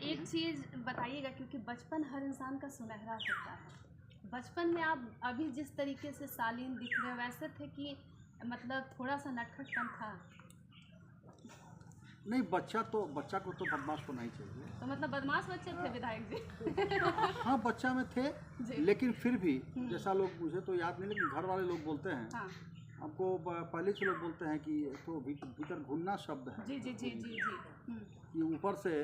एक चीज़ बताइएगा, क्योंकि बचपन हर इंसान का सुनहरा होता है। बचपन में आप अभी जिस तरीके से शालीन दिख रहे हैं वैसे थे कि मतलब थोड़ा सा नटखटपन था? नहीं, बच्चा को तो बदमाश होना ही चाहिए। तो मतलब बदमाश बच्चे थे विधायक जी? हाँ, बच्चा में थे, जी। लेकिन फिर भी जैसा लोग, मुझे तो याद नहीं, लेकिन घर वाले लोग बोलते हैं, हाँ। हमको पहले से लोग बोलते हैं कि तो भीतर घुनना शब्द है। जी जी जी जी जी। कि ऊपर से,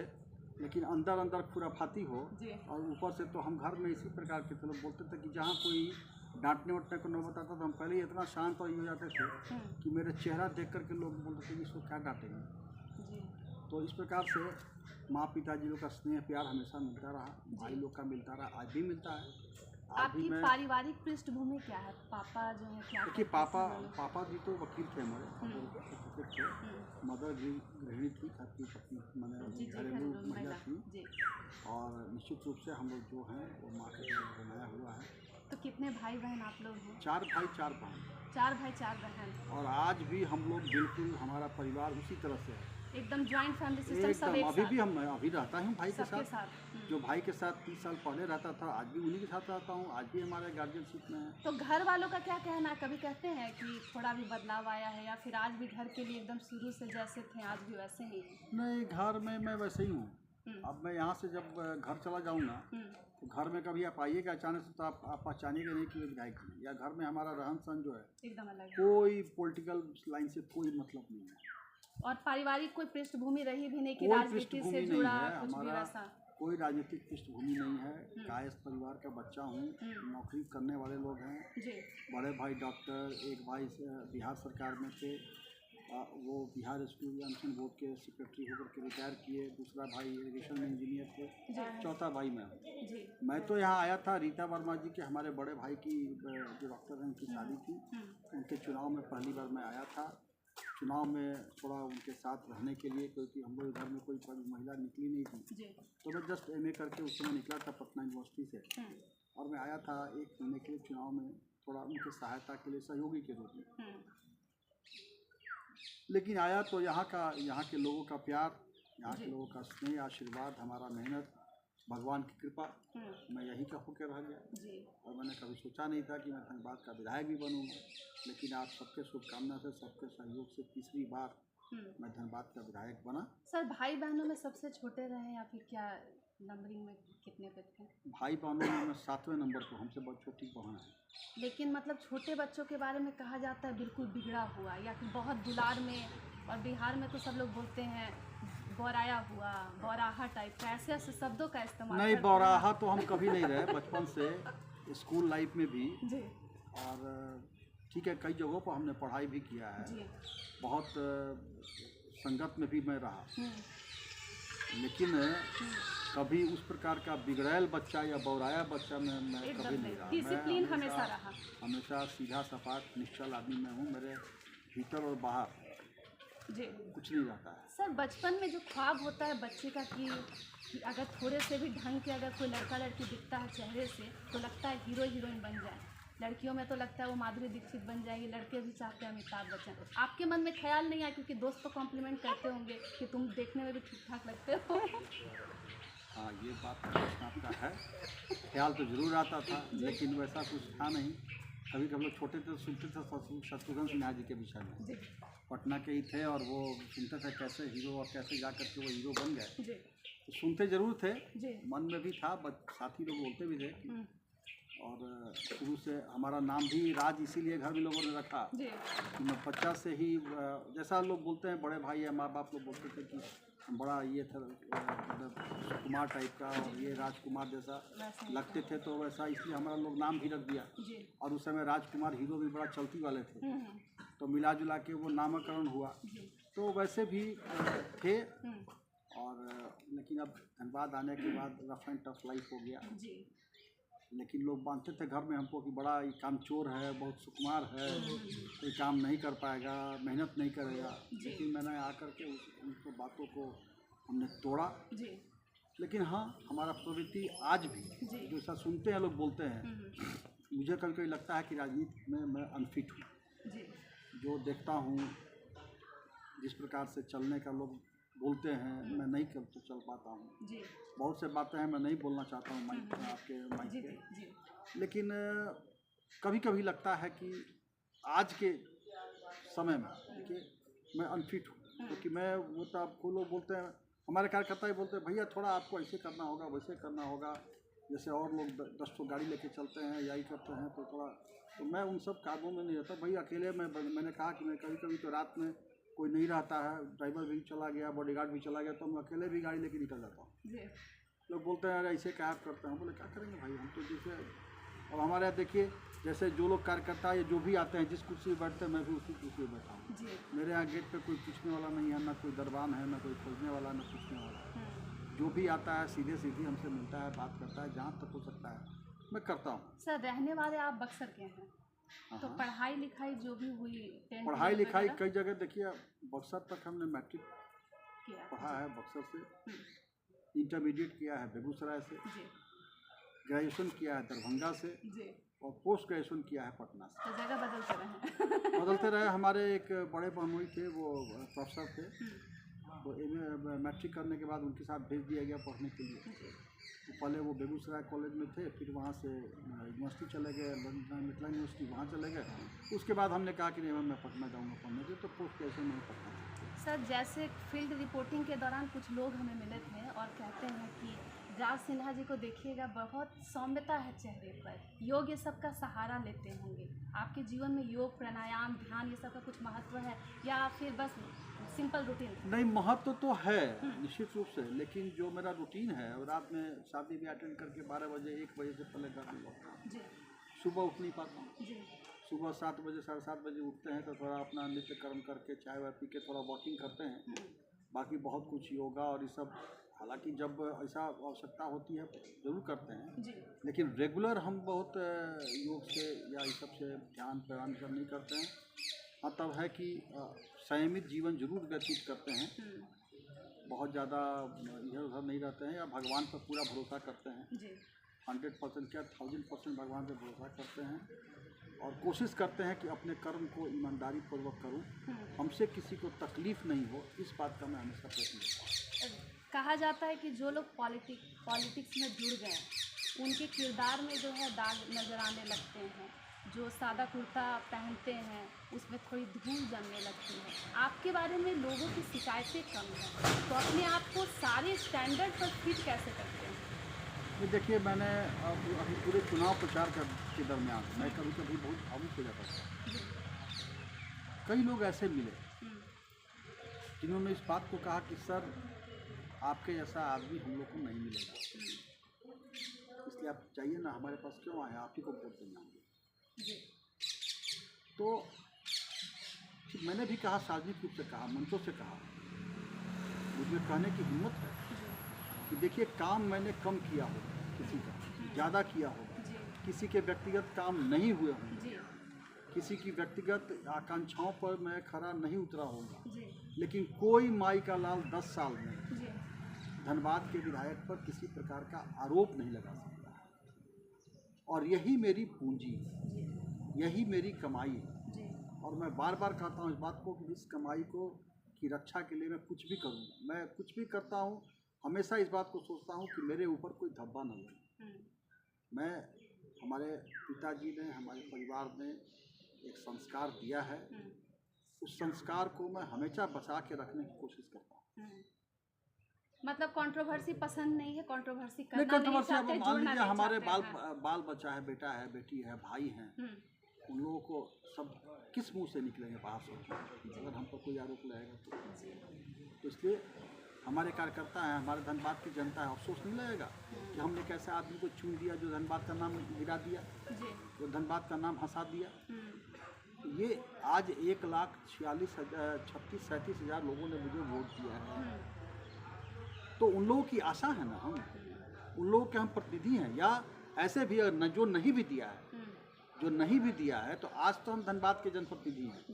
लेकिन अंदर अंदर खुराफाती हो। जी। और ऊपर से तो हम घर में इसी प्रकार के थे, लोग बोलते थे कि जहाँ कोई डांटने वाटने को न बताता तो हम पहले ही इतना शांत और ये हो जाते थे कि मेरे चेहरा देख करके लोग बोलते थे कि इसको क्या डांटेंगे। जी। तो इस प्रकार से माँ पिताजी लोग का स्नेह प्यार हमेशा मिलता रहा, भाई लोग का मिलता रहा, आज भी मिलता है। आपकी पारिवारिक पृष्ठभूमि क्या है? पापा जो है क्या? देखिए, पापा जी तो वकील थे हमारे, एडवोकेट थे। मदर जी गृहिणी थी, घर की पत्नी, मैंने घरेलू महिला थी। और निश्चित रूप से हम लोग जो हैं वो माँ के घर बनाया हुआ है। तो कितने भाई बहन आप लोग हैं? 4 भाई 4 बहन। 4 भाई 4 बहन। और आज भी हम लोग बिल्कुल, हमारा परिवार उसी तरह से है, एकदम जॉइंट फैमिली सिस्टम, सब एक अभी साथ? भी हम अभी रहता हूँ भाई के साथ। हम्म। जो भाई के साथ 30 साल पहले रहता था, आज भी उन्हीं के साथ रहता हूँ, आज भी हमारे गार्जियनशिप में है। तो घर वालों का क्या कहना है? कभी कहते हैं कि थोड़ा भी बदलाव आया है, या फिर आज भी घर के लिए एकदम शुरू से जैसे थे आज भी वैसे ही? नहीं, घर में मैं वैसे ही हूँ। अब मैं यहाँ से जब घर चला जाऊँगा तो घर में कभी आप आइएगा अचानक से तो आप पहचानिएगा नहीं कि विधायक हैं। या घर में हमारा रहन सहन जो है एकदम अलग, कोई पॉलिटिकल लाइन से कोई मतलब नहीं है। और पारिवारिक कोई पृष्ठभूमि रही भी नहीं कि कोई राजनीति से जुड़ा कुछ भी हमारा, वैसा? कोई राजनीतिक पृष्ठभूमि नहीं है। कायस्थ परिवार का बच्चा हूँ, नौकरी करने वाले लोग हैं जी। बड़े भाई डॉक्टर, एक भाई बिहार सरकार में थे, वो बिहार स्कूल एजुकेशन बोर्ड के सेक्रेटरी होकर के रिटायर किए। दूसरा भाई इरिगेशन में इंजीनियर थे। चौथा भाई मैं हूँ। मैं तो यहाँ आया था, रीता वर्मा जी के, हमारे बड़े भाई की जो डॉक्टर हैं उनकी शादी थी, उनके चुनाव में पहली बार मैं आया था। चुनाव में थोड़ा उनके साथ रहने के लिए, क्योंकि हम लोग इधर में कोई महिला निकली नहीं थी, तो मैं जस्ट MA करके उस समय निकला था पटना यूनिवर्सिटी से, और मैं आया था 1 महीने के लिए चुनाव में, थोड़ा उनके सहायता के लिए, सहयोगी के रूप में। लेकिन आया तो यहाँ के लोगों का प्यार, यहाँ के लोगों का स्नेह, आशीर्वाद, हमारा मेहनत, भगवान की कृपा, मैं यही का होकर रह गया। और मैंने कभी सोचा नहीं था कि मैं धनबाद का विधायक भी बनूंगा, लेकिन आप सबके शुभकामना से, सबके सहयोग से तीसरी बार मैं धनबाद का विधायक बना। सर, भाई बहनों में सबसे छोटे रहे या फिर क्या नंबरिंग में कितने पे थे? भाई बहनों में मैं 7वें नंबर पर, हमसे बहुत छोटी बहन है। लेकिन मतलब छोटे बच्चों के बारे में कहा जाता है बिल्कुल बिगड़ा हुआ, या फिर बहुत दुलार में, और बिहार में तो सब लोग बोलते हैं बौराया हुआ, बौराहा टाइप का, ऐसे ऐसे शब्दों का इस्तेमाल। नहीं, बौराहा तो हम कभी नहीं रहे, बचपन से स्कूल लाइफ में भी जी। और ठीक है, कई जगहों पर हमने पढ़ाई भी किया है जी। बहुत संगत में भी मैं रहा, लेकिन कभी उस प्रकार का बिगड़ैल बच्चा या बौराया बच्चा मैं कभी नहीं रहा। डिसिप्लिन हमेशा रहा, हमेशा सीधा सपाट निश्चल आदमी मैं हूँ। मेरे भीतर और बाहर जी कुछ नहीं रहता है। सर, बचपन में जो ख्वाब होता है बच्चे का कि अगर थोड़े से भी ढंग के अगर कोई लड़का लड़की दिखता है चेहरे से तो लगता है हीरो हीरोइन बन जाए। लड़कियों में तो लगता है वो माधुरी दीक्षित बन जाएगी, लड़के भी चाहते हैं अमिताभ बच्चन। आपके मन में ख्याल नहीं आया? क्योंकि दोस्त तो कॉम्प्लीमेंट करते होंगे कि तुम देखने में भी ठीक ठाक लगते हो। हाँ, ये बात आपका है, ख्याल तो ज़रूर आता था, लेकिन वैसा कुछ था नहीं। कभी कभी लोग छोटे थे तो सुनते थे शत्रुघ्न सिन्हा जी के विषय में, पटना के ही थे, और वो सुनते थे कैसे हीरो और कैसे जा करके वो हीरो बन गए। तो सुनते ज़रूर थे, मन में भी था, साथी लोग बोलते भी थे। और शुरू से हमारा नाम भी राज इसीलिए घर में लोगों ने रखा कि मैं बच्चा से ही, जैसा लोग बोलते हैं बड़े भाई या माँ बाप लोग बोलते थे कि बड़ा ये था, मतलब कुमार टाइप का, और ये राजकुमार जैसा लगते थे, तो वैसा इसलिए हमारा लोग नाम भी रख दिया। और उस समय राजकुमार हीरो भी बड़ा चलती वाले थे, तो मिला जुला के वो नामकरण हुआ। तो वैसे भी थे, और लेकिन अब धनबाद आने के बाद रफ एंड टफ लाइफ हो गया। लेकिन लोग मानते थे घर में हमको कि बड़ा ये कामचोर है, बहुत सुकुमार है, कोई काम नहीं कर पाएगा, मेहनत नहीं करेगा। लेकिन मैंने आकर के उनको बातों को हमने तोड़ा। लेकिन हाँ, हमारा प्रवृत्ति आज भी जैसा सुनते हैं लोग बोलते हैं, मुझे कभी कभी लगता है कि राजनीति में मैं अनफिट हूँ। जो देखता हूँ, जिस प्रकार से चलने का लोग बोलते हैं, मैं नहीं चल पाता हूँ। जी बहुत से बातें हैं मैं नहीं बोलना चाहता हूँ माइक आपके माइक जी पे। जी लेकिन कभी कभी लगता है कि आज के समय में देखिए मैं अनफिट हूँ, क्योंकि मैं वो तो आपको लोग बोलते हैं, हमारे कार्यकर्ता ही बोलते हैं भैया थोड़ा आपको ऐसे करना होगा वैसे करना होगा, जैसे और लोग 10 गाड़ी लेके चलते हैं यही करते हैं, तो थोड़ा तो मैं उन सब कामों में नहीं रहता भाई। अकेले में मैंने कहा कि मैं कभी कभी तो रात में कोई नहीं रहता है, ड्राइवर भी चला गया, बॉडीगार्ड भी चला गया, तो मैं अकेले भी गाड़ी लेके निकल जाता हूँ। लोग बोलते हैं अरे ऐसे क्या करते हैं, बोले क्या करेंगे भाई हम तो जैसे। अब हमारे यहाँ देखिए जैसे जो लोग कार्यकर्ता या जो भी आते हैं जिस कुर्सी पर बैठते हैं मैं भी उसी कुर्सी पर बैठा हूँ। मेरे यहाँ गेट पे कोई पूछने वाला नहीं है, ना कोई दरबान है, ना कोई खोजने वाला, ना पूछने वाला। जो भी आता है सीधे सीधी हमसे मिलता है, बात करता है, जहाँ तक हो सकता है मैं करता हूँ। सर रहने वाले आप बक्सर के हैं, तो पढ़ाई लिखाई जो भी हुई पढ़ाई लिखाई कई जगह देखिए बक्सर तक हमने मैट्रिक पढ़ा है बक्सर से, इंटरमीडिएट किया है बेगूसराय से, ग्रेजुएशन किया है दरभंगा से, और पोस्ट ग्रेजुएशन किया है पटना से। तो जगह बदलते रहे बदलते रहे। हमारे एक बड़े बहनोई थे, वो प्रोफेसर थे, तो मैट्रिक करने के बाद उनके साथ भेज दिया गया पढ़ने के लिए। तो पहले वो बेगूसराय कॉलेज में थे, फिर वहाँ से यूनिवर्सिटी चले गए, मिथिला यूनिवर्सिटी वहाँ चले गए। उसके बाद हमने कहा कि नहीं मैं पटना जाऊँगा पढ़ने के, तो पोस्ट ग्रेजुएशन में पढ़ना था। सर जैसे फील्ड रिपोर्टिंग के दौरान कुछ लोग हमें मिले थे और कहते हैं कि राज सिन्हा जी को देखिएगा बहुत सौम्यता है चेहरे पर, योग ये सब का सहारा लेते होंगे। आपके जीवन में योग प्राणायाम ध्यान ये सब का कुछ महत्व है या फिर बस सिंपल रूटीन? नहीं, महत्व तो है निश्चित रूप से, लेकिन जो मेरा रूटीन है, रात में शादी भी अटेंड करके 12 बजे 1 बजे से पहले घर में लौटता हूँ। सुबह उठ नहीं पाता हूँ। सुबह 7 बजे 7:30 बजे उठते हैं तो थोड़ा अपना नित्य कर्म करके चाय वाय पी के थोड़ा वॉकिंग करते हैं। बाकी बहुत कुछ योगा और ये सब, हालांकि जब ऐसा आवश्यकता होती है ज़रूर करते हैं, लेकिन रेगुलर हम बहुत योग से या इस सब से ध्यान प्रदान कर नहीं करते हैं। हाँ तब है कि संयमित जीवन जरूर व्यतीत करते हैं, बहुत ज़्यादा इधर उधर नहीं रहते हैं, या भगवान पर पूरा भरोसा करते हैं। 100% क्या 1000% भगवान पर भरोसा करते हैं, और कोशिश करते हैं कि अपने कर्म को ईमानदारी पूर्वक करूं, हमसे किसी को तकलीफ़ नहीं हो, इस बात का मैं हमेशा प्रयत्न करता हूं। कहा जाता है कि जो लोग पॉलिटिक्स में जुड़ गए उनके किरदार में जो है दाग नज़र आने लगते हैं, जो सादा कुर्ता पहनते हैं उसमें थोड़ी धूल जमने लगती है। आपके बारे में लोगों की शिकायतें कम हैं, तो अपने आप को सारे स्टैंडर्ड पर फिट कैसे करते हैं? ये देखिए मैंने अभी पूरे चुनाव प्रचार के दरमियान मैं कभी कभी बहुत भावुक हो जाता था। कई लोग ऐसे मिले जिन्होंने इस बात को कहा कि सर आपके जैसा आदमी हम लोग को नहीं मिलेगा, इसलिए आप चाहिए ना, हमारे पास क्यों आए, आप ही को वोट देना। तो मैंने भी कहा, सार्वजनिक रूप से कहा, मंचों से कहा, मुझे कहने की हिम्मत है कि देखिए काम मैंने कम किया होगा, किसी का ज़्यादा किया होगा, किसी के व्यक्तिगत काम नहीं हुए होंगे, किसी की व्यक्तिगत आकांक्षाओं पर मैं खरा नहीं उतरा होगा, लेकिन कोई माई का लाल 10 साल में धनबाद के विधायक पर किसी प्रकार का आरोप नहीं लगा सकता है। और यही मेरी पूंजी है, यही मेरी कमाई है, और मैं बार बार कहता हूँ इस बात को कि इस कमाई को की रक्षा के लिए मैं कुछ भी करूँगा। मैं कुछ भी करता हूँ हमेशा इस बात को सोचता हूँ कि मेरे ऊपर कोई धब्बा न लगे। मैं, हमारे पिताजी ने, हमारे परिवार ने एक संस्कार दिया है, उस संस्कार को मैं हमेशा बचा के रखने की कोशिश करता हूँ। मतलब कंट्रोवर्सी पसंद नहीं है, कंट्रोवर्सी करना नहीं, कंट्रोवर्सी चाहते, मान लीजिए हमारे हैं। बाल बच्चा है, बेटा है, बेटी है, भाई हैं, उन लोगों को सब किस मुंह से निकलेंगे बाहर से अगर हम पर कोई आरोप लगेगा तो इसलिए हमारे कार्यकर्ता हैं, हमारे धनबाद की जनता है, अफसोस नहीं लगेगा कि हमने एक ऐसे आदमी को चुन दिया जो धनबाद का नाम गिरा दिया, जो धनबाद का नाम हंसा दिया। ये आज 1,36,000 लोगों ने मुझे वोट दिया है, तो उन लोगों की आशा है ना, हम उन लोगों के हम प्रतिनिधि हैं। या ऐसे भी न जो नहीं भी दिया है, जो नहीं भी दिया है, तो आज तो हम धनबाद के जनप्रतिनिधि हैं,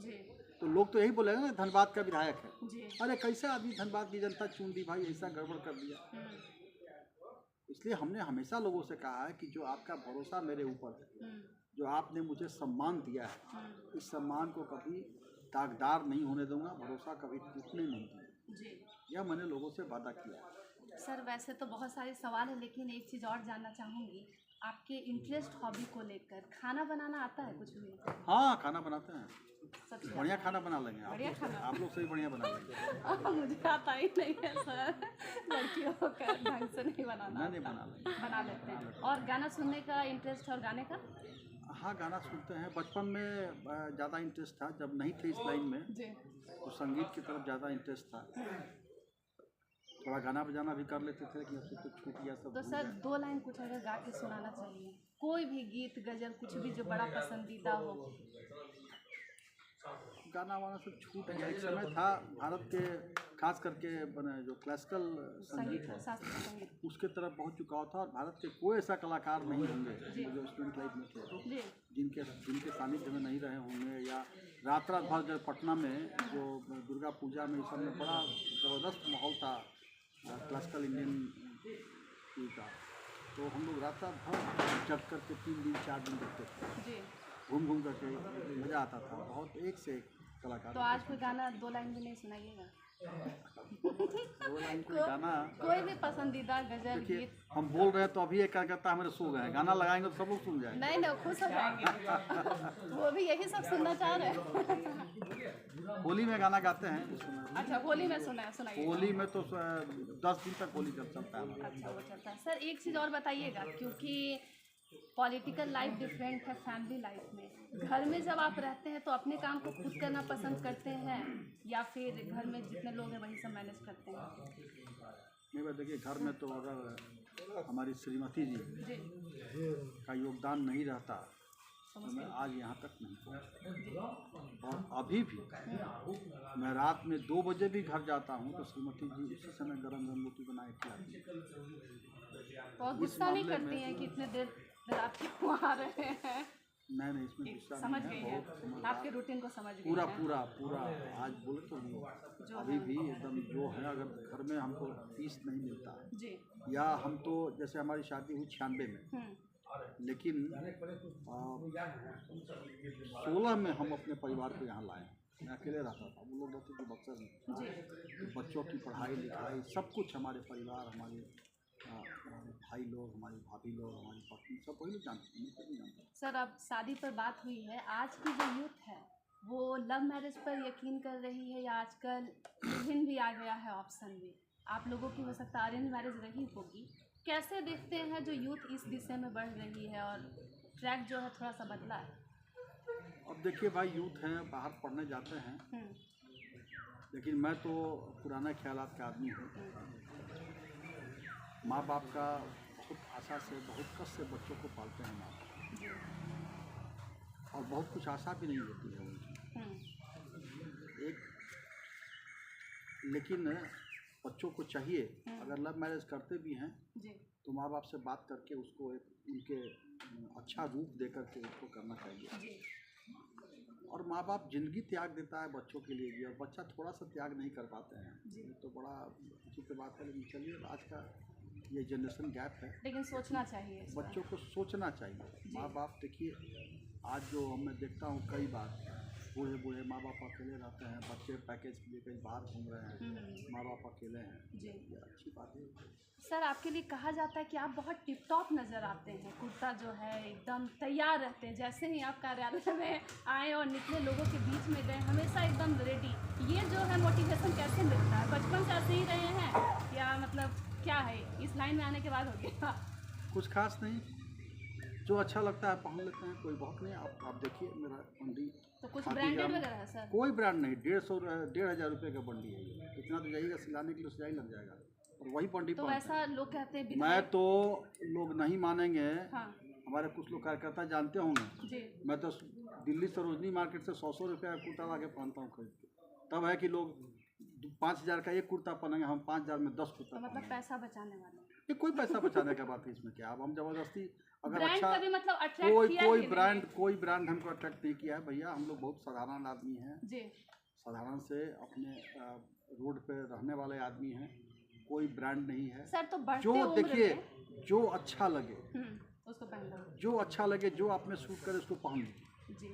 तो लोग तो यही बोलेंगे ना धनबाद का विधायक है, अरे कैसे आदमी धनबाद की जनता चुन दी भाई, ऐसा गड़बड़ कर दिया। इसलिए हमने हमेशा लोगों से कहा है कि जो आपका भरोसा मेरे ऊपर है, जो आपने मुझे सम्मान दिया है, इस सम्मान को कभी दागदार नहीं होने दूंगा, भरोसा कभी टूटने नहीं दूंगा। यह मैंने लोगों से वादा किया है। सर वैसे तो बहुत सारे सवाल हैं, लेकिन एक चीज़ और जानना चाहूँगी, आपके इंटरेस्ट हॉबी को लेकर। खाना बनाना आता है कुछ भी? हाँ, खाना बनाते हैं, सबसे बढ़िया खाना बना लेंगे बढ़िया खाना? आप लोग से भी बढ़िया बना लेंगे। मुझे आता ही नहीं है सर, लड़कियों का ढंग से नहीं बनाना नहीं आता। बना लेंगे। बना लेते हैं। और गाना सुनने का इंटरेस्ट और गाने का? हाँ, गाना सुनते हैं। बचपन में ज़्यादा इंटरेस्ट था, जब नहीं थे इस लाइन में जी। तो संगीत की तरफ ज़्यादा इंटरेस्ट था। थोड़ा गाना बजाना भी कर लेते थे, लेकिन अब से तो छूट गया सब। तो भूल सर गए। 2 लाइन कुछ अगर गा के सुनाना चाहिए, कोई भी गीत गजल कुछ भी जो बड़ा पसंदीदा हो। गाना वाना सब छूट गया। एक समय था भारत के खास करके जो क्लासिकल संगीत है शास्त्रीय संगीत। उसके तरफ बहुत झुकाव था, और भारत के कोई ऐसा कलाकार नहीं होंगे जो स्टूडेंट लाइफ में थे जी। जिनके सानिध्य में नहीं रहे होंगे, या रात भर जब पटना में जो दुर्गा पूजा में इस सब में बड़ा ज़बरदस्त माहौल था क्लासिकल इंडियन का, तो हम लोग रात भर जग करके 3 दिन 4 दिन देखते थे, जी। घूम करके मज़ा आता था। बहुत एक से एक कलाकार। तो आज कोई गाना 2 लाइन भी नहीं सुनाइएगा? 2 लाइन कोई गाना। कोई भी पसंदीदा गजल देखिए, गीत। हम बोल रहे हैं तो अभी एक कार्यकर्ता हमारे सो गए हैं, गाना लगाएंगे तो सब लोग सुन जाएंगे। नहीं नहीं, खुश हो जाएंगे। वो भी यही सब सुनना चाह रहे हैं। होली में गाना गाते हैं इस समय। अच्छा, होली में सुनाइए। होली में तो 10 दिन तक होली चलता है। अच्छा, वो चलता है। सर एक चीज़ और बताइएगा, क्योंकि पॉलिटिकल लाइफ डिफरेंट है फैमिली लाइफ में। घर में जब आप रहते हैं तो अपने काम को खुद करना पसंद करते हैं, या फिर घर में जितने लोग हैं वही सब मैनेज करते हैं? नहीं भाई, देखिए घर में तो अगर हमारी श्रीमती जी जी। का योगदान नहीं रहता तो मैं आज यहाँ तक नहीं पहुँचा। और अभी भी मैं रात में 2 बजे भी घर जाता हूँ तो श्रीमती जी उसी समय गरम रोटी बना के खिलाती है। तो गुस्सा नहीं करती हैं कि इतने देर रात क्यों आ रहे हैं? नहीं, इसमें गुस्सा समझ नहीं गई है, है, बहुत समझदार। आपके रूटीन को समझ गई पूरा है। पूरा आज बोले तो अभी भी एकदम जो है, अगर घर में हमको पीस नहीं मिलता है जी। या हम तो जैसे हमारी शादी हुई 96 में, लेकिन 16 में हम अपने परिवार को यहाँ लाए। मैं अकेले रहता था, वो लोग रहते थे बक्सर में। जी। तो बच्चों की पढ़ाई लिखाई सब कुछ हमारे परिवार, हमारे भाई लोग, हमारी भाभी लोग, हमारी पत्नी, सब वही लोग जानते हैं, मैं तो नहीं जानता। सर अब शादी पर बात हुई है, आज की जो यूथ है वो लव मैरिज पर यकीन कर रही है, या आजकल विभिन्न भी आ गया है ऑप्शन भी। आप लोगों की हो सकता है अरेंज मैरिज रही होगी। कैसे देखते हैं जो यूथ इस दिशा में बढ़ रही है और ट्रैक जो है थोड़ा सा बदला है? अब देखिए भाई, यूथ हैं, बाहर पढ़ने जाते हैं, लेकिन मैं तो पुराने ख्यालात का आदमी हूँ। माँ बाप का बहुत आशा से, बहुत कष्ट से बच्चों को पालते हैं माँ बाप, और बहुत कुछ आशा भी नहीं होती है उनकी। लेकिन बच्चों को चाहिए, अगर लव मैरिज करते भी हैं तो माँ बाप से बात करके उसको एक उनके अच्छा रूप दे करके उसको करना चाहिए। और माँ बाप जिंदगी त्याग देता है बच्चों के लिए भी, और बच्चा थोड़ा सा त्याग नहीं कर पाते हैं, ये तो बड़ा उचित बात है। लेकिन चलिए, आज का ये जनरेशन गैप है, लेकिन सोचना चाहिए, बच्चों को सोचना चाहिए। माँ बाप देखिए, आज जो मैं देखता हूँ कई बार बूढ़े माँ बाप अकेले रहते हैं, बच्चे पैकेज के लिए कहीं बाहर घूम रहे हैं, माँ बाप अकेले हैं जी। ये अच्छी बात है। सर आपके लिए कहा जाता है कि आप बहुत टिप टॉप नज़र आते हैं, कुर्ता जो है एकदम तैयार रहते हैं, जैसे ही आप कार्यालय में आए और निकले लोगों के बीच में गए हमेशा एकदम रेडी। ये जो है मोटिवेशन कैसे मिलता है? बचपन से ऐसे ही रहे हैं या मतलब क्या है इस लाइन में आने के बाद हो गया? कुछ खास नहीं, जो अच्छा लगता है पहन लेते हैं, कोई बहुत नहीं। आप देखिए मेरा बंडी तो कुछ ब्रांडेड वगैरह है सर? कोई ब्रांड नहीं, 1,500 रुपये का बंडी है ये। इतना तो जाइएगा सिलाने के लिए, सिलाई लग जाएगा, और वही बंडी तो वैसा लोग कहते हैं। मैं तो लोग नहीं मानेंगे, हाँ। हमारे कुछ लोग कार्यकर्ता जानते होंगे जी। मैं तो दिल्ली सरोजनी मार्केट से 100 रुपये का कुर्ता ला के पहनता हूँ खरीद के। तब है कि लोग 5,000 का एक कुर्ता पहनेंगे, हम 5,000 में 10 कुर्ता। तो मतलब पैसा बचाने वाले? ये कोई पैसा बचाने का बात है इसमें क्या? अब हम जबरदस्ती अगर ब्रांड अच्छा कभी मतलब कोई ब्रांड हमको अट्रैक्ट नहीं किया है भैया। हम लोग बहुत साधारण आदमी हैं जी, साधारण से अपने रोड पे रहने वाले आदमी हैं, कोई ब्रांड नहीं है सर। तो जो देखिए, जो अच्छा लगे उसको पहन लो, जो अच्छा लगे, जो आप में सूट करे उसको पहन लीजिए जी।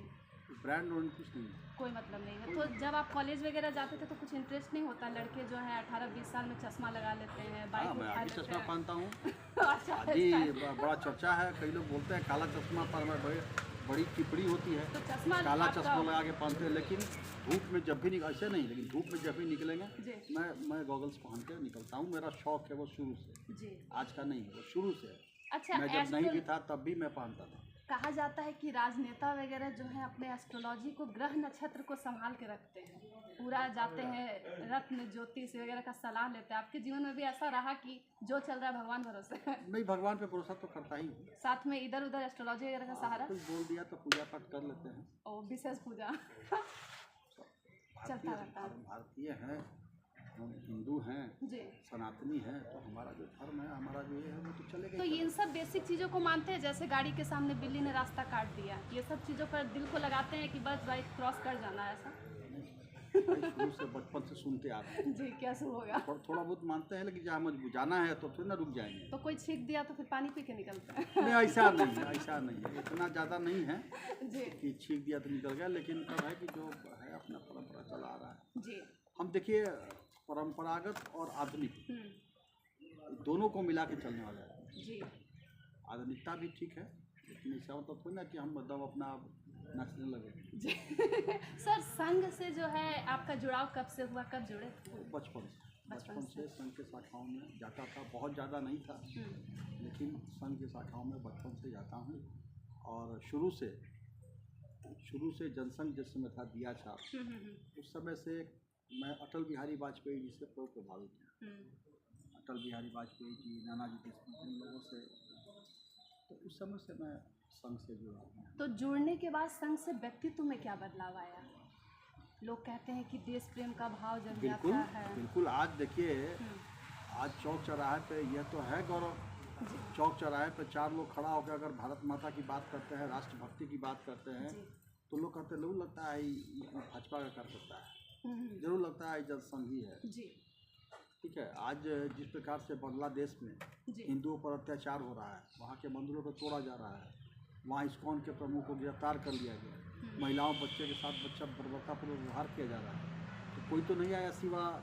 ब्रांड और कुछ नहीं है। कोई मतलब नहीं है। तो जब आप कॉलेज वगैरह जाते थे तो कुछ इंटरेस्ट नहीं होता? लड़के जो है 18-20 साल में चश्मा लगा लेते हैं, हाँ, बाइक मैं उठा अभी लेते चश्मा हैं। पहनता हूँ। अच्छा, अभी ऐसा है। बड़ा चर्चा है, कई लोग बोलते हैं काला चश्मा पर में बड़ी टिप्पणी होती है, तो चश्मा काला आपका- चश्मा लगा के पहनते हैं। लेकिन धूप में जब भी ऐसे नहीं, लेकिन धूप में जब भी निकलेंगे जी मैं गॉगल्स पहन के निकलता हूँ। मेरा शौक है वो शुरू से, जी। आज का नहीं है, वो शुरू से है। अच्छा, मैं जब नहीं भी एस्ट्रो था तब भी मैं पहनता था। कहा जाता है कि राजनेता वगैरह जो है अपने एस्ट्रोलॉजी को, ग्रह नक्षत्र को संभाल के रखते हैं, पूरा जाते हैं रत्न ज्योतिष वगैरह का सलाह लेते हैं। आपके जीवन में भी ऐसा रहा कि जो चल रहा है भगवान भरोसे है? नहीं, भगवान पे भरोसा तो करता ही हूँ। साथ में इधर उधर एस्ट्रोलॉजी वगैरह का सहारा? कुछ बोल दिया तो पूजा पाठ कर लेते हैं। और विशेष पूजा चलता रहता है। हम भारतीय हैं, हम हिंदू हैं, जी। सनातनी हैं, तो हमारा जो धर्म है, हमारा जो ये है वो तो चलेगा तो ही इन सब बेसिक चीज़ों को मानते हैं? जैसे गाड़ी के सामने बिल्ली ने रास्ता काट दिया, ये सब चीज़ों पर दिल को लगाते हैं कि बस बाइक क्रॉस कर जाना है, ऐसा? चलेगा। शुरू से बचपन से सुनते आ रहे हैं। जी, क्या शुरू होगा? थोड़ा बहुत मानते हैं, लेकिन जहाँ मुझे जाना है तो थोड़ी ना रुक जाएंगे। तो कोई छींक दिया तो फिर पानी पी के निकलते हैं? नहीं, ऐसा नहीं है, ऐसा नहीं है, इतना ज़्यादा नहीं है जी कि छींक दिया तो निकल गया। लेकिन तब है कि जो है अपना परंपरा चला आ रहा है। जी। हम देखिए, परंपरागत और आधुनिक दोनों को मिला के चलने वाला है। जी आधुनिकता भी ठीक है, लेकिन ऐसा मतलब थोड़ी ना कि हम मतलब अपना नाचने लगे। जी सर, संघ से जो है आपका जुड़ाव कब से हुआ, कब जुड़े? बचपन से संघ के शाखाओं में जाता था, बहुत ज़्यादा नहीं था, लेकिन संघ के शाखाओं में बचपन से जाता हूँ। और शुरू से जनसंघ जिस समय था दिया छाप, उस समय से मैं अटल बिहारी वाजपेयी जी से बहुत प्रभावित हूँ। अटल बिहारी वाजपेयी जी, नानाजी देशमुख, इन लोगों से, तो उस समय से मैं संघ से जुड़ा हूँ। तो जुड़ने के बाद संघ से व्यक्तित्व में क्या बदलाव आया? लोग कहते हैं कि देश प्रेम का भाव जग बिल्कुल जाता है। बिल्कुल। आज देखिए, आज चौक चौराहे पे यह तो है गौरव, चौक चौराहे पे 4 लोग खड़ा होकर अगर भारत माता की बात करते हैं, राष्ट्रभक्ति की बात करते हैं, जी। तो लोग कहते हैं, लोग लगता है ये भाजपा का कर सकता है, जरूर लगता है जनसंघी है। जी ठीक है। आज जिस प्रकार से बांग्लादेश में जी हिंदुओं पर अत्याचार हो रहा है, वहाँ के मंदिरों को तोड़ा जा रहा है, वहाँ इस्कॉन के प्रमुख को गिरफ्तार कर लिया गया, महिलाओं बच्चे के साथ बर्बरतापूर्वक व्यवहार किया जा रहा है, तो कोई तो नहीं आया सिवा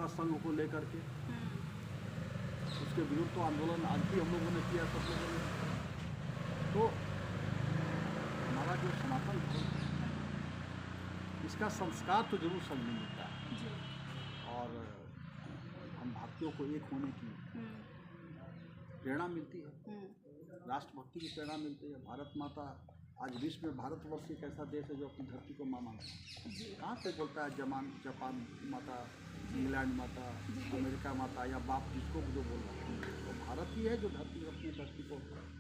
संघ को लेकर के। उसके विरुद्ध तो आंदोलन आज भी हम लोगों ने किया, सब लोगों ने। तो हमारा जो सनातन धर्म है, इसका संस्कार तो जरूर संघ में मिलता है। जी। और हम भारतीयों को एक होने की प्रेरणा मिलती है, राष्ट्रभक्ति की प्रेरणा मिलती है। भारत माता, आज विश्व में भारतवर्ष एक ऐसा देश है जो अपनी धरती को माँ मानता है। कहाँ से बोलता है जापान माता, इंग्लैंड माता, अमेरिका माता, या बाप जिसको जो बोल रहा है, तो भारत ही है जो अपनी धरती को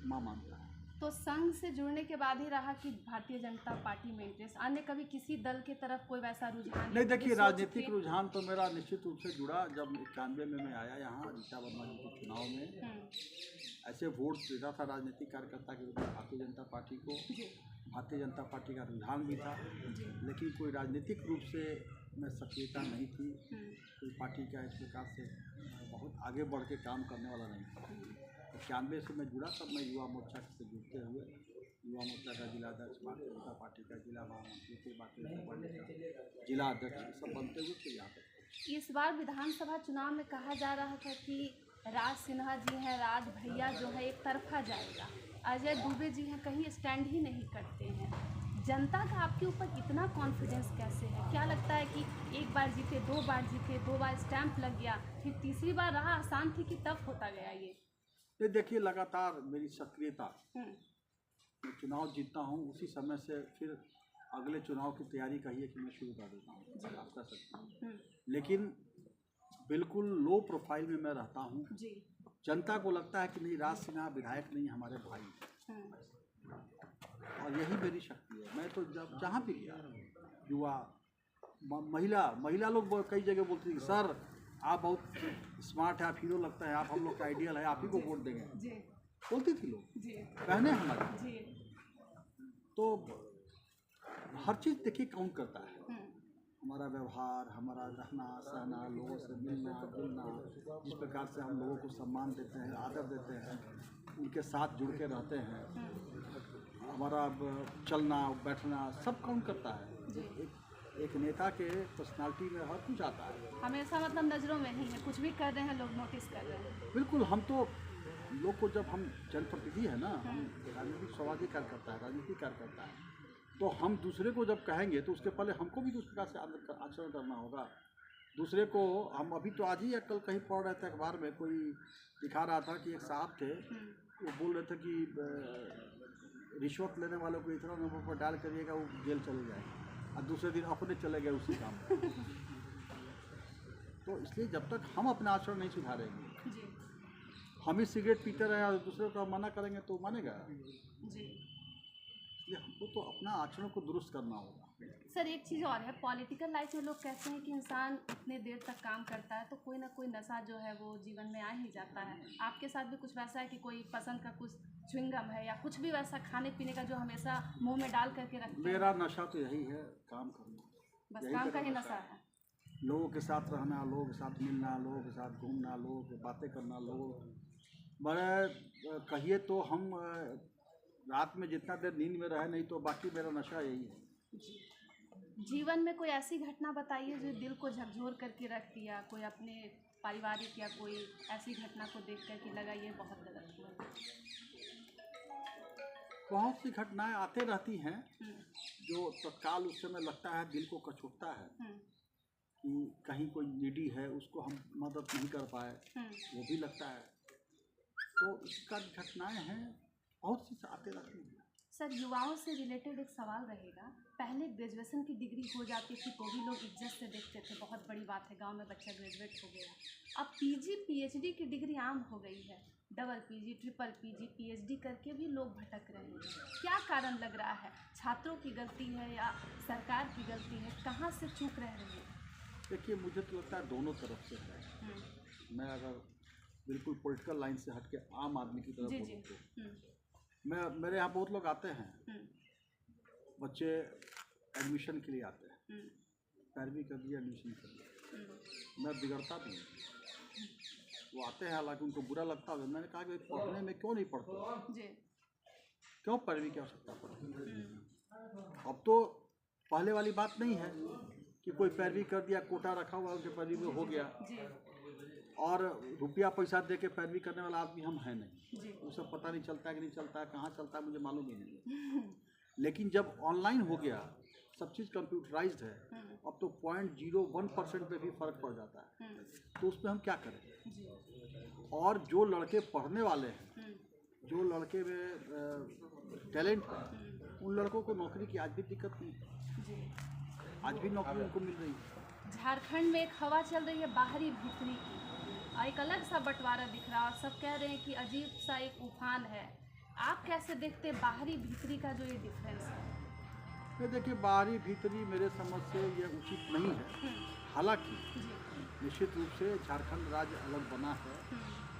माँ मानता है। तो संघ से जुड़ने के बाद ही रहा कि भारतीय जनता पार्टी में इंटरेस्ट, अन्य कभी किसी दल के तरफ कोई वैसा रुझान? नहीं, देखिए, राजनीतिक रुझान तो मेरा निश्चित रूप से जुड़ा जब 91 में मैं आया यहाँ रीता वर्मा जी के चुनाव में। ऐसे वोट देता था राजनीतिक कार्यकर्ता के रूप में भारतीय जनता पार्टी को। भारतीय जनता पार्टी का रुझान भी था, लेकिन कोई राजनीतिक रूप से में सक्रियता नहीं थी। कोई पार्टी का इस प्रकार से बहुत आगे बढ़ के काम करने वाला नहीं था। 91 से मैं जुड़ा, तब मैं युवा मोर्चा से जुड़ते हुए युवा मोर्चा का जिला अध्यक्ष, भारतीय जनता पार्टी का जिला महामंत्री, फिर भारतीय जनता पार्टी का जिला अध्यक्ष, सब बनते हुए फिर यहाँ तक। इस बार विधानसभा चुनाव में कहा जा रहा था कि राज सिन्हा जी हैं, राज भैया जो है एक तरफा जाएगा, अजय दुबे जी हैं कहीं स्टैंड ही नहीं करते हैं। जनता का आपके ऊपर इतना कॉन्फिडेंस कैसे है? क्या लगता है कि एक बार जीते, 2 बार जीते, 2 बार स्टैंप लग गया, फिर तीसरी बार रहा आसान थी कि टफ होता गया ये? देखिए, लगातार मेरी सक्रियता, मैं चुनाव जीतता हूँ, उसी समय से फिर अगले चुनाव की तैयारी कहिए कि मैं शुरू कर देता हूँ, आप कर सकता हूँ। लेकिन बिल्कुल लो प्रोफाइल में मैं रहता हूँ। जनता को लगता है कि नहीं, राज सिन्हा विधायक नहीं, हमारे भाई, और यही मेरी शक्ति है। मैं तो जब जहाँ भी गया, युवा, महिला लोग कई जगह बोलती थी, सर आप बहुत स्मार्ट है, आप हीरो लगता है, आप हम लोग का आइडियल है, आप ही को वोट देंगे, बोलती थी लोग, कहने हमारे। तो हर चीज़ देखिए काउंट करता है, हमारा व्यवहार, हमारा रहना सहना, लोगों से मिलना जुलना, जिस प्रकार से हम लोगों को सम्मान देते हैं, आदर देते हैं, उनके साथ जुड़ के रहते हैं, हमारा चलना बैठना सब काउंट करता है। एक नेता के पर्सनालिटी में हर कुछ आता है। हमेशा मतलब नज़रों में ही है, कुछ भी कर रहे हैं लोग नोटिस कर रहे हैं। बिल्कुल, हम तो लोग को जब हम जनप्रतिनिधि है ना, हम राजनीतिक सामाजिक कार्यकर्ता है, राजनीतिक कार्यकर्ता है, तो हम दूसरे को जब कहेंगे तो उसके पहले हमको भी उस प्रकार से आचरण करना होगा। दूसरे को हम अभी तो आज ही या कल कहीं पढ़ रहे थे अखबार में, कोई दिखा रहा था कि एक साहब थे, वो बोल रहे थे कि रिश्वत लेने वालों को इतना नंबर पर डायल करिएगा वो जेल चले जाएगा, और दूसरे दिन अपने चले गए उसी काम में। तो इसलिए जब तक हम अपना आचरण नहीं सुधारेंगे, हम ही सिगरेट पीते रहे और दूसरे को मना करेंगे तो मानेगा जी। इसलिए हमको तो अपना आचरण को दुरुस्त करना होगा। सर एक चीज़ और है, पॉलिटिकल लाइफ में लोग कहते हैं कि इंसान इतने देर तक काम करता है तो कोई ना कोई नशा जो है वो जीवन में आ ही जाता है। आपके साथ भी कुछ वैसा है कि कोई पसंद का कुछ च्युइंगम है या कुछ भी वैसा खाने पीने का जो हमेशा मुंह में डाल करके रखते हैं? मेरा नशा तो यही है, काम करना, बस काम का ही नशा है। लोगों के साथ रहना, लोगों के साथ मिलना, लोगों के साथ घूमना, लोगों से बातें करना। लोग बड़े कहिए तो हम रात में जितना देर नींद में रहे, नहीं तो बाकी मेरा नशा यही है। जीवन में कोई ऐसी घटना बताइए जो दिल को झकझोर करके रख दिया, कोई अपने पारिवारिक या कोई ऐसी घटना को देख कर के लगा ये बहुत गलत हुआ। बहुत सी घटनाएं आते रहती हैं जो तत्काल उस समय लगता है, दिल को कचोटता है कि कहीं कोई नीडी है, उसको हम मदद नहीं कर पाए, वो भी लगता है। तो इसका घटनाएं हैं बहुत सी आते रहती हैं। सर युवाओं से रिलेटेड एक सवाल रहेगा, पहले ग्रेजुएशन की डिग्री हो जाती थी तो भी लोग इज्जत से देखते थे, बहुत बड़ी बात है, गांव में बच्चा ग्रेजुएट हो गया। अब पीजी पीएचडी की डिग्री आम हो गई है, double PG triple PG PhD करके भी लोग भटक रहे हैं। क्या कारण लग रहा है? छात्रों की गलती है या सरकार की गलती है? कहाँ से चूक रह रही है? देखिए, मुझे तो लगता है दोनों तरफ से है। मैं अगर बिल्कुल पॉलिटिकल लाइन से हट के आम आदमी की तरफ बोलूँ तो मेरे यहाँ बहुत लोग आते हैं, बच्चे एडमिशन के लिए आते हैं, 12वीं कर दिया एडमिशन कर दिया, मैं बिगड़ता भी हूँ। वो आते हैं, हालांकि उनको बुरा लगता है। मैंने कहा कि पढ़ने में क्यों नहीं पढ़ते, क्यों 12वीं की आवश्यकता पड़ती? अब तो पहले वाली बात नहीं है कि कोई 12वीं कर दिया, कोटा रखा हुआ उनके 12वीं में हो गया, और रुपया पैसा दे के 12वीं करने वाला आदमी हम हैं नहीं। वो सब पता नहीं चलता है कि नहीं चलता है, कहाँ चलता है मुझे मालूम ही नहीं है। लेकिन जब ऑनलाइन हो गया, सब चीज़ कंप्यूटराइज्ड है, अब तो 0.01% पे भी फ़र्क पड़ जाता है, तो उस पर हम क्या करें? और जो लड़के पढ़ने वाले हैं, जो लड़के में टैलेंट है, उन लड़कों को नौकरी की आज भी दिक्कत नहीं, आज भी नौकरी उनको मिल रही है। झारखंड में एक हवा चल रही है बाहरी भीतरी की, एक अलग सा बंटवारा दिख रहा है और सब कह रहे हैं कि अजीब सा एक उफान है। आप कैसे देखते हैं बाहरी भीतरी का जो ये डिफरेंस है? ये देखिए, बाहरी भीतरी मेरे समझ से ये उचित नहीं है। हालांकि निश्चित रूप से झारखंड राज्य अलग बना है,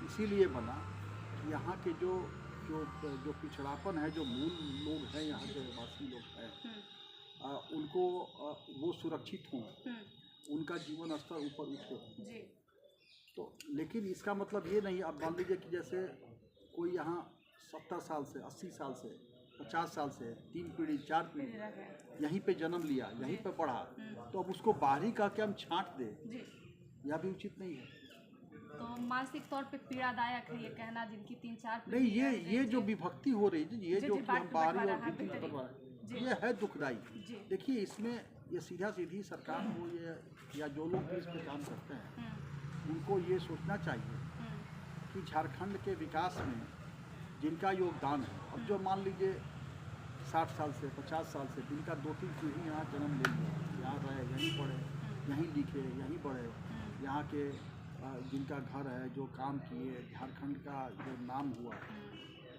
इसीलिए बना कि यहाँ के जो जो जो पिछड़ापन है, जो मूल लोग हैं, यहाँ के वासी लोग हैं, उनको वो सुरक्षित हों, उनका जीवन स्तर ऊपर उठे। तो लेकिन इसका मतलब ये नहीं, आप मान लीजिए कि जैसे कोई यहाँ 70 साल से, 80 साल से, 50 साल से 3 पीढ़ी 4 पीढ़ी यहीं पे जन्म लिया, यहीं पे पढ़ा, तो अब उसको बाहरी कह के हम छांट दें, यह भी उचित नहीं है। तो मानसिक तौर पे पीड़ादायक है ये कहना, जिनकी 3-4 नहीं, ये जो विभक्ति हो रही है, ये जो कि हम बाहरी और भीतरी करवा, ये है दुखदाई। देखिए, इसमें ये सीधा सीधी सरकार को या जो लोग भी इस पर काम करते हैं, उनको ये सोचना चाहिए कि झारखंड के विकास में जिनका योगदान है, अब जो मान लीजिए 60 साल से 50 साल से जिनका 2-3 पीढ़ी यहाँ जन्म ले लिया, यहाँ रहे, यहीं पढ़े, यहीं लिखे, यहीं बढ़े, यहाँ के जिनका घर है, जो काम किए, झारखंड का जो नाम हुआ,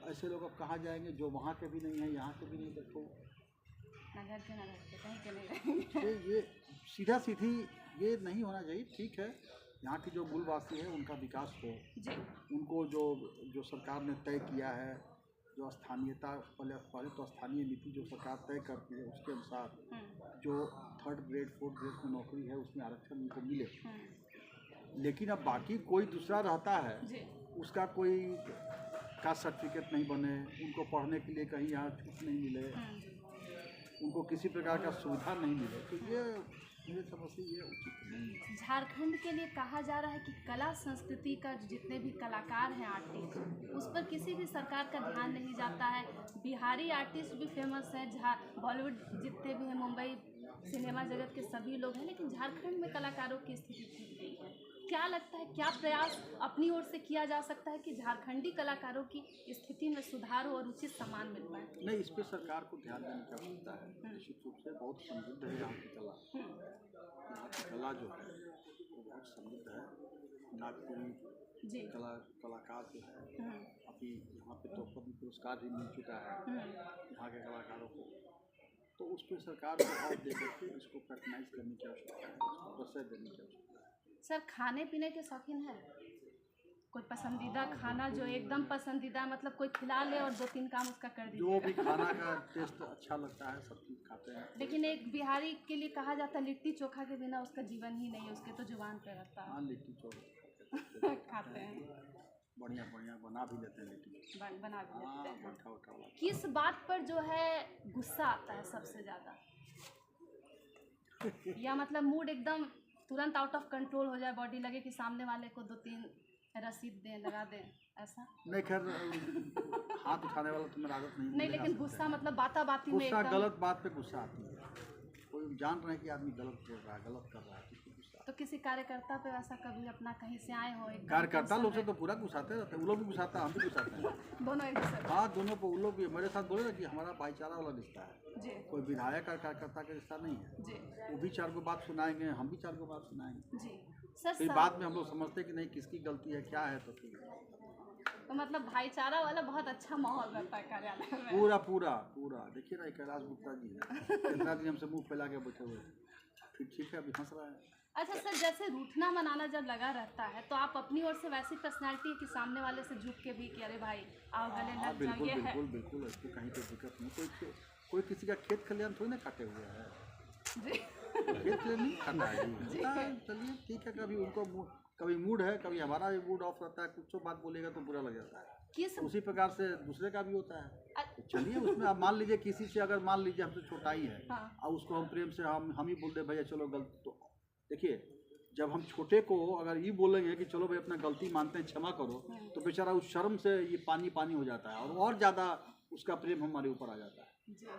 ऐसे लोग अब कहाँ जाएंगे जो वहाँ के भी नहीं हैं, यहाँ के भी नहीं। देखो, ये सीधा सीधी ये नहीं होना चाहिए। ठीक है, यहाँ के जो मूलवासी है उनका विकास हो, उनको जो सरकार ने तय किया है, जो स्थानीयता, पहले तो स्थानीय नीति जो सरकार तय करती है उसके अनुसार जो 3rd ग्रेड 4th ग्रेड की नौकरी है उसमें आरक्षण उनको मिले। लेकिन अब बाकी कोई दूसरा रहता है, उसका कोई कास्ट सर्टिफिकेट नहीं बने, उनको पढ़ने के लिए कहीं यहाँ छूट नहीं मिले, उनको किसी प्रकार का सुविधा नहीं मिले, तो ये मेरे समझ से ये उचित नहीं है। झारखंड के लिए कहा जा रहा है कि कला संस्कृति का जितने भी कलाकार हैं आर्टिस्ट, उस पर किसी भी सरकार का ध्यान नहीं जाता है। बिहारी आर्टिस्ट भी फेमस है, बॉलीवुड जितने भी हैं, मुंबई सिनेमा जगत के सभी लोग हैं, लेकिन झारखंड में कलाकारों की स्थिति ठीक नहीं है। क्या लगता है, क्या प्रयास अपनी ओर से किया जा सकता है कि झारखंडी कलाकारों की स्थिति में सुधार हो और उचित सम्मान मिल पाए? नहीं, इस पर सरकार को ध्यान देने की आवश्यकता है। निश्चित रूप से बहुत समृद्ध है यहाँ की कला। यहाँ की कला जो है वो बहुत समृद्ध है। नागपुरी जी कलाकार जो है अभी यहाँ पे तो पद्म पुरस्कार भी मिल चुका है यहाँ के कलाकारों को, तो उस पर सरकार को और दे करके इसको पैट्रनाइज करने की आवश्यकता है, इसको प्रोत्साहन देने की आवश्यकता है। सर, खाने पीने के शौकीन है? कोई पसंदीदा खाना जो एकदम पसंदीदा, मतलब कोई खिला ले और 2-3 काम उसका कर दीजिए? जो भी खाना का टेस्ट अच्छा लगता है सब चीज़ खाते हैं। लेकिन एक बिहारी के लिए कहा जाता है लिट्टी चोखा के बिना उसका जीवन ही नहीं है, उसके तो जुबान पे रहता है। हाँ, लिट्टी चोखा खाते हैं, बढ़िया बना भी लेते हैं लिट्टी, बना भी लेते हैं। मट्ठा उठा वाला। किस बात पर जो है गुस्सा आता है सबसे ज़्यादा, या मतलब मूड एकदम तुरंत आउट ऑफ कंट्रोल हो जाए, बॉडी लगे कि सामने वाले को 2-3 रसीद दें, लगा दें, ऐसा? नहीं, खैर हाथ उठाने वाला तो मेरा आदत नहीं, लेकिन गुस्सा मतलब बाती में गुस्सा एकदम। गलत बात पे गुस्सा आती है। कोई जान रहे हैं कि आदमी गलत बोल रहा है, गलत कर रहा है, किसी गुस्सा। तो किसी कार्यकर्ता पे ऐसा कभी अपना कहीं से आए हो? कार्यकर्ता लोग से तो पूरा गुस्साते रहते हैं, वो लोग भी गुस्साते हैं, हम भी गुस्साते हैं, दोनों एक दूसरे? हाँ, दोनों को। वो लोग भी मेरे साथ बोले ना कि हमारा भाईचारा वाला रिश्ता है, जी कोई विधायक और कार्यकर्ता का रिश्ता नहीं है। जी वो भी 4 गो बात सुनाएंगे, हम भी 4 गो बात सुनाएंगे। जी। सर, फिर बाद में हम लोग समझते कि नहीं किसकी गलती है, क्या है, तो ठीक है। तो मतलब भाईचारा वाला बहुत अच्छा माहौल रहता है कार्यालय में? पूरा देखिए ना, कैलाश गुप्ता जी है, कितना दिन हमसे मुंह फैला के बैठे हुए, फिर ठीक है, अभी हंस रहा है। अच्छा सर, जैसे रूठना मनाना जब लगा रहता है तो आप अपनी ओर से वैसी पर्सनालिटी है कि सामने वाले से झुक के भी कि अरे भाई आओ गले लग जाओ, बिल्कुल ये है? बिल्कुल, इसको कहीं पे दिक्कत नहीं। कोई किसी का खेत खलियान थोड़ी ना काटे हुए है, जी खेत खलियान नहीं खाता है। चलिए ठीक है, कभी उनको कभी मूड है, कभी हमारा भी मूड ऑफ रहता है, कुछ बात बोलेगा तो बुरा लग जाता है। किस उसी प्रकार से दूसरे का भी होता है। तो चलिए उसमें आप मान लीजिए किसी से अगर मान लीजिए हमसे छोटा ही है और उसको हम प्रेम से हम ही बोल दे भैया चलो गलत, तो देखिए जब हम छोटे को अगर ये बोलेंगे कि चलो भाई अपना गलती मानते हैं, क्षमा करो, तो बेचारा उस शर्म से ये पानी हो जाता है और ज़्यादा उसका प्रेम हमारे ऊपर आ जाता है।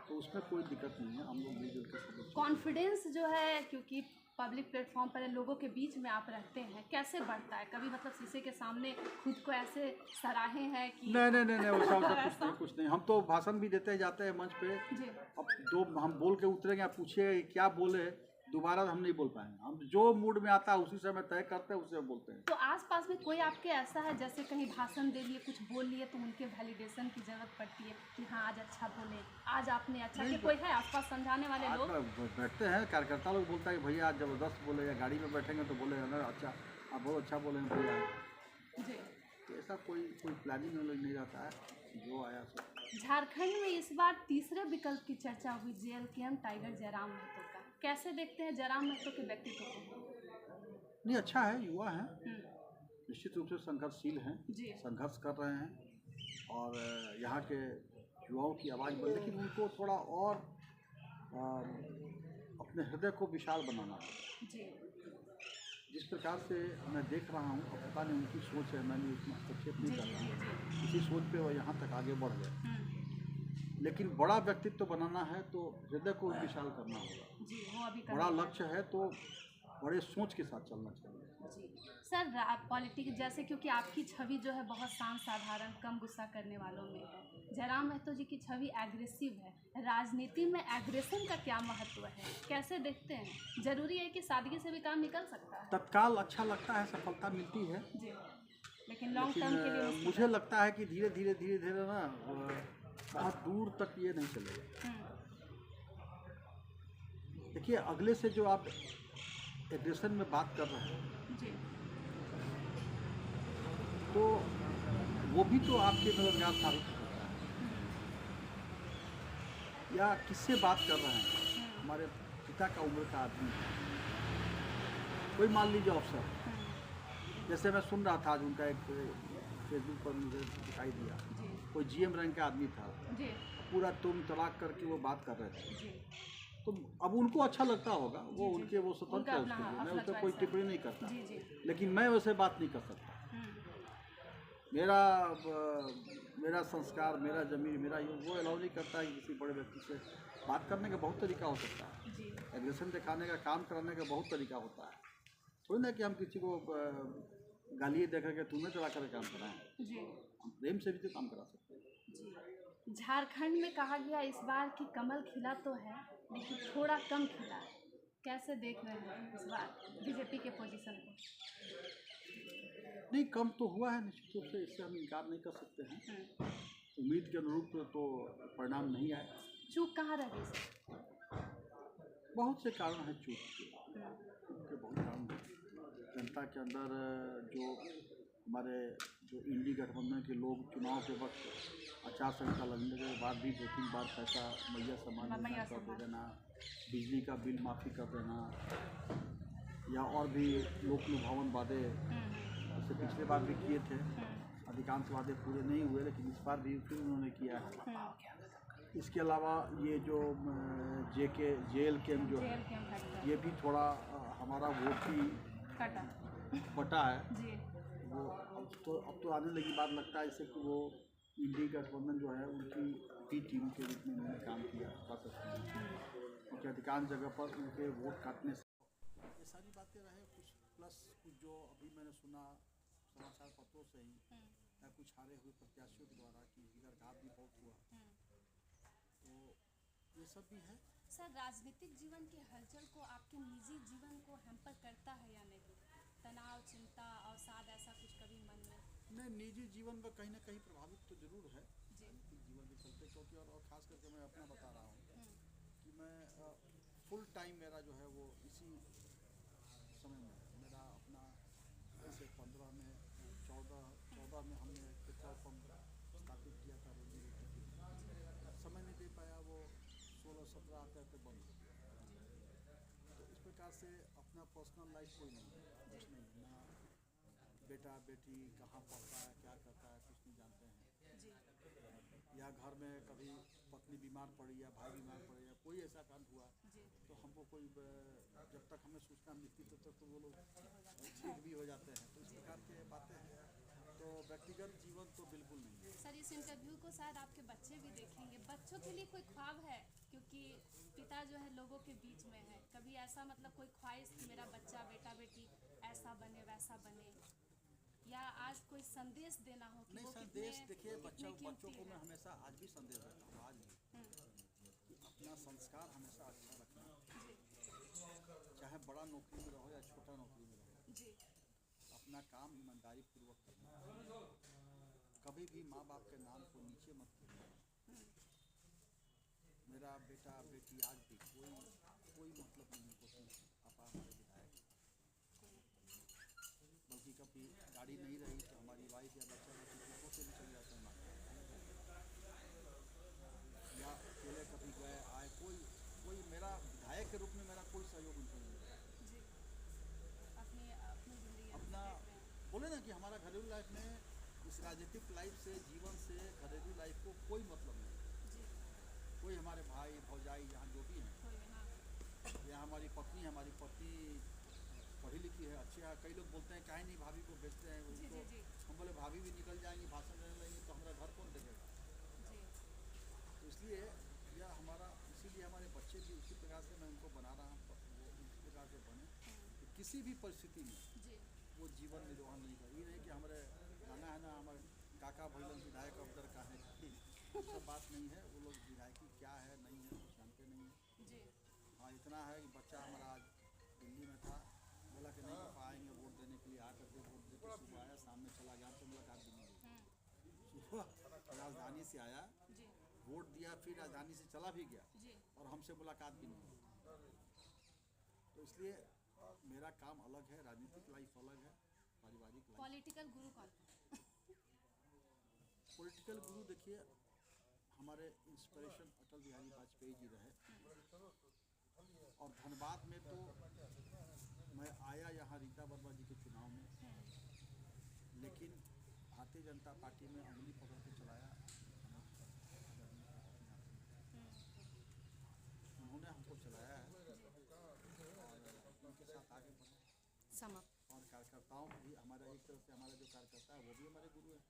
तो उसमें कोई दिक्कत नहीं है, हम लोग मिलजुल कर। कॉन्फिडेंस जो है, क्योंकि पब्लिक प्लेटफॉर्म पर लोगों के बीच में आप रहते हैं, कैसे बढ़ता है? कभी मतलब शीशे के सामने खुद को ऐसे सराहे हैं कि नहीं वैसा कुछ नहीं। हम तो भाषण भी देते जाते हैं मंच पे, अब हम बोल के उतरेंगे, आप पूछिए क्या बोले, दोबारा हम नहीं बोल पाएंगे। हम जो मूड में आता है उसी समय तय करते हैं, उसे बोलते हैं। तो आसपास में कोई आपके ऐसा है जैसे कहीं भाषण दे लिए, कुछ बोल लिए, तो उनके वैलिडेशन की जरूरत पड़ती है कि हाँ आज अच्छा बोले, आज आपने अच्छा किया? कोई है आसपास समझाने वाले लोग? बैठते हैं कार्यकर्ता लोग, बोलता है कि भैया आज ज़बरदस्त बोले, या गाड़ी में बैठेंगे तो बोले ना अच्छा, आप बहुत अच्छा बोलेंगे भैया जी। तो ऐसा कोई प्लानिंग नहीं रहता है, जो आया सो। झारखंड में इस बार तीसरे विकल्प की चर्चा हुई, JLKM टाइगर जयराम महतो का। कैसे देखते हैं जयराम महतो के व्यक्तित्व को? नहीं, अच्छा है, युवा है, निश्चित रूप से संघर्षशील हैं, संघर्ष कर रहे हैं और यहाँ के युवाओं की आवाज़ बन, लेकिन उनको थोड़ा और अपने हृदय को विशाल बनाना है। जिस प्रकार से मैं देख रहा हूँ, अब पता नहीं उनकी सोच है, मैंने उतना हस्तक्षेप नहीं कर रहा, इसी सोच पे वो यहाँ तक आगे बढ़ गए। लेकिन बड़ा व्यक्तित्व बनाना है तो हृदय को विशाल करना होगा। बड़ा लक्ष्य है तो बड़े सोच के साथ चलना चाहिए। जी सर, पॉलिटिक्स जैसे, क्योंकि आपकी छवि जो है बहुत शांत, साधारण, कम गुस्सा करने वालों में है। जयराम महतो जी की छवि एग्रेसिव है। राजनीति में एग्रेशन का क्या महत्व है, कैसे देखते हैं? जरूरी है कि सादगी से भी काम निकल सकता है? तत्काल अच्छा लगता है, सफलता मिलती है जी, लेकिन लॉन्ग टर्म के लिए मुझे लगता है कि धीरे धीरे ना बहुत दूर तक ये नहीं चलेगा। देखिए अगले से जो आप एग्रेशन में बात कर रहे हैं जी, तो वो भी तो आपके मददगार साबित होता है। या किससे बात कर रहे हैं? हमारे पिता का उम्र का आदमी, कोई मान लीजिए अफसर, जैसे मैं सुन रहा था आज उनका एक फेसबुक पर मुझे दिखाई दिया, जी कोई जीएम रैंक का आदमी था, जी पूरा तुम तलाक करके वो बात कर रहे थे। जी तो अब उनको अच्छा लगता होगा, वो जी, जी। उनके वो स्वतंत्र उनका है, अपना, उसके लिए हाँ, मैं अपना उस पर choice कोई है। टिप्पणी नहीं करता, जी जी लेकिन मैं वैसे बात नहीं कर सकता। मेरा संस्कार, मेरा जमीन, मेरा ये वो अलाउ नहीं करता है कि किसी बड़े व्यक्ति से बात करने का बहुत तरीका हो सकता है, जी एग्रेशन दिखाने का, काम कराने का बहुत तरीका होता है। थोड़ी ना कि हम किसी को गाली दे करके तुम्हें चला कर काम कराएं, जी हम प्रेम से भी तो काम करा सकते हैं। जी। झारखंड में कहा गया इस बार कि कमल खिला तो है लेकिन थोड़ा कम खिला है, कैसे देख रहे हैं इस बार बीजेपी के पोजीशन को? नहीं, कम तो हुआ है निश्चित रूप से, इससे हम इनकार नहीं कर सकते हैं। उम्मीद के अनुरूप तो परिणाम नहीं आए। चूक कहाँ रह गई सर? बहुत से कारण हैं चूक के, बहुत कारण हैं। जनता के अंदर जो हमारे जो इंडी गठबंधन के लोग चुनाव के वक्त आचार संहिता लगने के बाद भी 2-3 बार पैसा मैया सम्मान योजना कर देना, बिजली का बिल माफ़ी कर देना, या और भी लोक लुभावन वादे जैसे पिछले बार भी किए थे, अधिकांश वादे पूरे नहीं हुए, लेकिन इस बार भी फिर उन्होंने किया है। इसके अलावा ये जो जेके जेल कैम्प जो है, ये भी थोड़ा हमारा वोट भी बटा है। जी वो अब तो आने लगी बात, लगता है इससे कि वो इंडी गठबंधन जो है उनकी बी टीम के रूप में उन्होंने काम किया क्योंकि अधिकांश जगह पर उनके वोट काटने से ये सारी बातें रहे। कुछ जो अभी मैंने सुना समाचार पत्रों से ही, या कुछ हारे हुए प्रत्याशियों के द्वारा कि घात भी बहुत हुआ, तो ये सब भी है। सर, राजनीतिक जीवन के हलचल को आपके निजी जीवन को हैम्पर करता है या नहीं? तनाव, चिंता और साथ ऐसा कुछ कभी मन में? नहीं, निजी जीवन में कहीं ना कहीं प्रभावित तो जरूर है राजनीतिक जीवन के चलते, क्योंकि और खास करके मैं अपना बता रहा हूँ कि मैं फुल टाइम मेरा जो है वो इसी समय में मेरा अपना जैसे 15 में 14 में हमने पेट्रोल पंप स्थापित किया था, रोजी रोटी के लिए समय नहीं दे पाया, वो 16-17 आते आते बंद हो गया। तो इस प्रकार से अपना पर्सनल लाइफ कोई नहीं है, कुछ नहीं, ना बेटा बेटी कहाँ पढ़ता है क्या करता है कुछ नहीं जानते हैं, या घर में कभी पत्नी बीमार पड़ी या भाई बीमार पड़े या कोई ऐसा कांड हुआ तो हमको कोई जब तक हमें सूचना मिलती तब तक तो वो लोग ठीक भी हो जाते हैं। तो इस प्रकार की बातें हैं, तो व्यक्तिगत जीवन तो बिल्कुल नहीं है। सर, इस इंटरव्यू को शायद आपके बच्चे भी देखेंगे, बच्चों के लिए कोई ख्वाब है? क्योंकि पिता जो है लोगों के बीच में है, कभी ऐसा मतलब कोई ख्वाहिश कि मेरा बच्चा बेटा बेटी ऐसा बने वैसा बने, या आज कोई संदेश देना हो कि नहीं, वो संदेश देखिए, बच्चों को मैं है? हमेशा आज भी संदेश देता हूँ, आज भी कि अपना संस्कार हमेशा अच्छा रखना, चाहे बड़ा नौकरी में रहो या छोटा नौकरी में रहो जी, अपना काम ईमानदारी पूर्वक करना, कभी भी माँ बाप के नाम को नीचे मत करना। मेरा बेटा बेटी आज भी कोई मतलब नहीं होती आपा हमारे विधायक, बल्कि कभी गाड़ी नहीं रही तो हमारी वाइफ या बच्चा बच्ची से भी चले जाते हैं या अकेले कभी गए आए, कोई मेरा विधायक के रूप में मेरा कोई सहयोग उनको नहीं है। जी, अपनी अपना बोले ना कि हमारा घरेलू लाइफ में इस राजनीतिक लाइफ से जीवन से घरेलू लाइफ को कोई मतलब नहीं। जी, कोई हमारे भाई भौजाई यहाँ जो भी हैं, यहाँ हमारी पत्नी पढ़ी लिखी है, अच्छी है। कई लोग बोलते हैं काहे नहीं भाभी को भेजते हैं उसको, हम बोले भाभी भी निकल जाएंगी भाषण देने लगेंगे तो हमारा घर कौन देखेगा। तो इसलिए यह हमारा, इसीलिए हमारे बच्चे भी उसी प्रकार से मैं उनको बना रहा हूँ, वो उसी प्रकार से बने कि किसी भी परिस्थिति में वो जीवन निर्वाह नहीं कर। ये नहीं कि हमारे गाना है ना हमारे काका भैलन विधायक अफसर का है, सब बात नहीं है। वो लोग विधायकी क्या है नहीं है कुछ जानते नहीं है। हाँ, इतना है कि बच्चा हमारा आज दिल्ली में था, बोला कि नहीं पापा आएंगे वोट देने के लिए, आकर के वोट देकर सुबह आया, शाम में चला गया, तो मुलाकात भी नहीं हुई। सुबह राजधानी से आया, वोट दिया, फिर राजधानी से चला भी गया और हमसे मुलाकात भी नहीं हुई। तो इसलिए मेरा काम अलग है, राजनीतिक लाइफ अलग है, पारिवारिक लाइफ। पॉलिटिकल गुरु कौन? पॉलिटिकल गुरु देखिए, हमारे इंस्पिरेशन अटल बिहारी वाजपेयी जी रहे, और धनबाद में तो मैं आया यहाँ रीता वर्मा जी के चुनाव में, लेकिन भारतीय जनता पार्टी में उंगली पकड़ के चलाया उन्होंने हमको चलाया है और उनके साथ आगे बढ़े समा और कार्यकर्ताओं को भी हमारा एक तरह से हमारा जो कार्यकर्ता है वो भी हमारे गुरु है।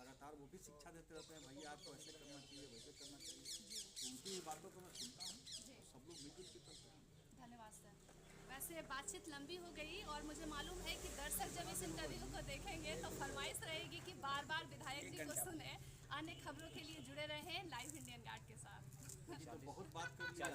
लगातार वो भी शिक्षा देते रहते हैं, भैया आपको ऐसे करना चाहिए वैसे करना चाहिए, तो उनकी ही बातों को मैं सुनता हूँ, सब लोग मिलजुल के चलते हैं। धन्यवाद सर। वैसे बातचीत लंबी हो गई और मुझे मालूम है कि दर्शक जब इस इंटरव्यू को देखेंगे तो फरमाइश रहेगी कि बार बार विधायक जी को सुने। अन्य खबरों के लिए जुड़े रहें लाइव इंडियन गार्ड के साथ। तो बहुत बात कर लिया।